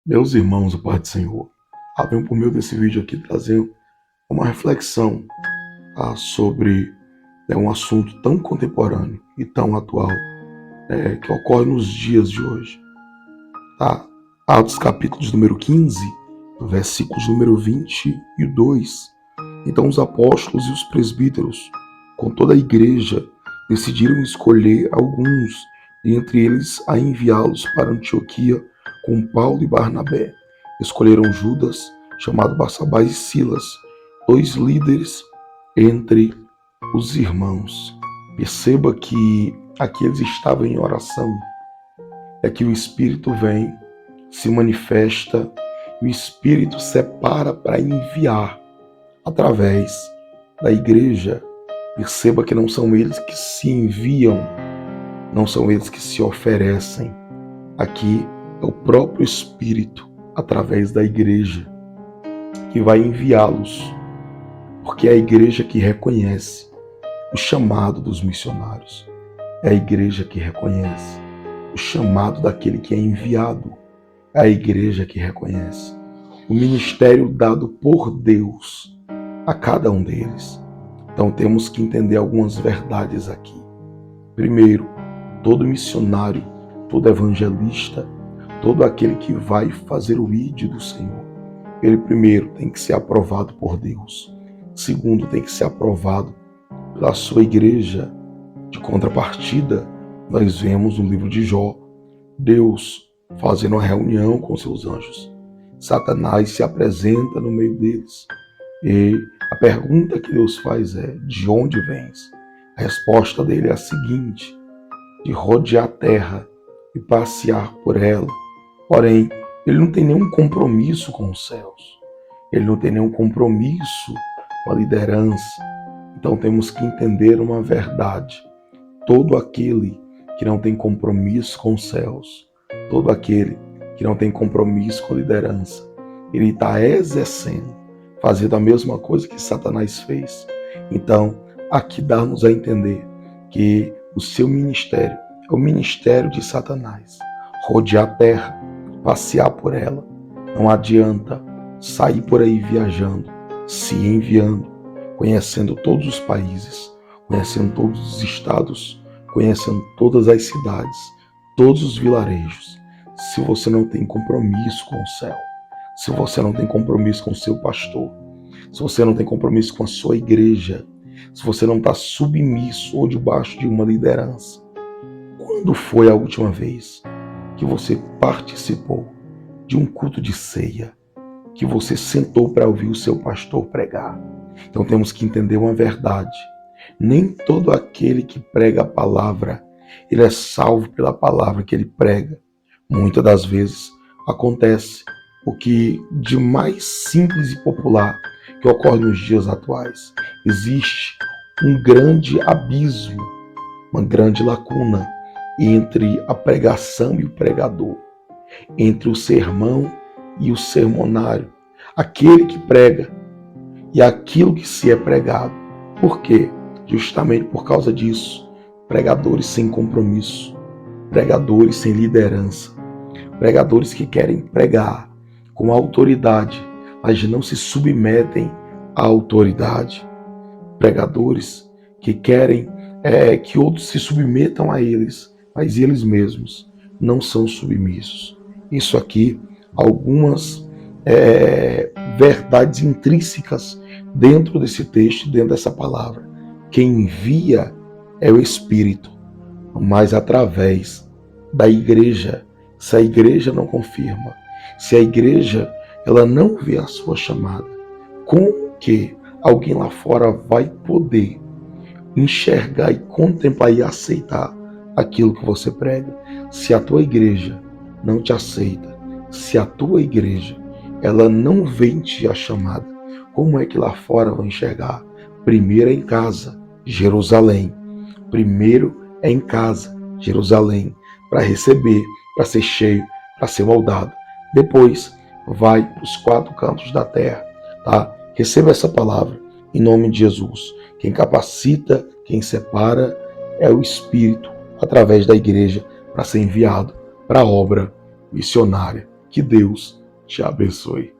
Meus irmãos, o Pai do Senhor, venho por meio desse vídeo aqui trazer uma reflexão sobre um assunto tão contemporâneo e tão atual que ocorre nos dias de hoje. Tá? Atos capítulos número 15, versículos número 22. Então os apóstolos e os presbíteros, com toda a igreja, decidiram escolher alguns, e entre eles a enviá-los para Antioquia com Paulo e Barnabé. Escolheram Judas, chamado Barsabás, e Silas, dois líderes entre os irmãos. Perceba que aqui eles estavam em oração. É que o Espírito vem, se manifesta, e o Espírito separa para enviar através da igreja. Perceba que não são eles que se enviam, não são eles que se oferecem. Aqui é o próprio Espírito, através da igreja, que vai enviá-los, porque é a igreja que reconhece o chamado dos missionários. É a igreja que reconhece o chamado daquele que é enviado. É a igreja que reconhece o ministério dado por Deus a cada um deles. Então temos que entender algumas verdades aqui. Primeiro, todo missionário, todo evangelista, todo aquele que vai fazer o ID do Senhor, ele primeiro tem que ser aprovado por Deus. Segundo, tem que ser aprovado pela sua igreja. De contrapartida, nós vemos no livro de Jó, Deus fazendo uma reunião com seus anjos. Satanás se apresenta no meio deles. E a pergunta que Deus faz é: de onde vens? A resposta dele é a seguinte: de rodear a terra e passear por ela. Porém, ele não tem nenhum compromisso com os céus. Ele não tem nenhum compromisso com a liderança. Então temos que entender uma verdade. Todo aquele que não tem compromisso com os céus, todo aquele que não tem compromisso com a liderança, ele está exercendo, fazendo a mesma coisa que Satanás fez. Então, aqui dá-nos a entender que o seu ministério é o ministério de Satanás. Rodear a terra, passear por ela. Não adianta sair por aí viajando, se enviando, conhecendo todos os países, conhecendo todos os estados, conhecendo todas as cidades, todos os vilarejos, se você não tem compromisso com o céu, se você não tem compromisso com o seu pastor, se você não tem compromisso com a sua igreja, se você não está submisso ou debaixo de uma liderança. Quando foi a última vez que você participou de um culto de ceia, que você sentou para ouvir o seu pastor pregar? Então temos que entender uma verdade. Nem todo aquele que prega a palavra, ele é salvo pela palavra que ele prega. Muitas das vezes acontece o que de mais simples e popular que ocorre nos dias atuais. Existe um grande abismo, uma grande lacuna entre a pregação e o pregador, entre o sermão e o sermonário, aquele que prega e aquilo que se é pregado. Por quê? Justamente por causa disso, pregadores sem compromisso, pregadores sem liderança, pregadores que querem pregar com autoridade, mas não se submetem à autoridade, pregadores que querem que outros se submetam a eles, mas eles mesmos não são submissos. Isso aqui, algumas verdades intrínsecas dentro desse texto, dentro dessa palavra. Quem envia é o Espírito, mas através da igreja. Se a igreja não confirma, se a igreja ela não vê a sua chamada, como que alguém lá fora vai poder enxergar e contemplar e aceitar aquilo que você prega? Se a tua igreja não te aceita, se a tua igreja ela não vê em ti a chamada, como é que lá fora vão enxergar? Primeiro é em casa, Jerusalém. Primeiro é em casa, Jerusalém, para receber, para ser cheio, para ser moldado. Depois vai para os quatro cantos da terra, tá? Receba essa palavra em nome de Jesus. Quem capacita, quem separa é o Espírito através da igreja para ser enviado para a obra missionária Que Deus te abençoe.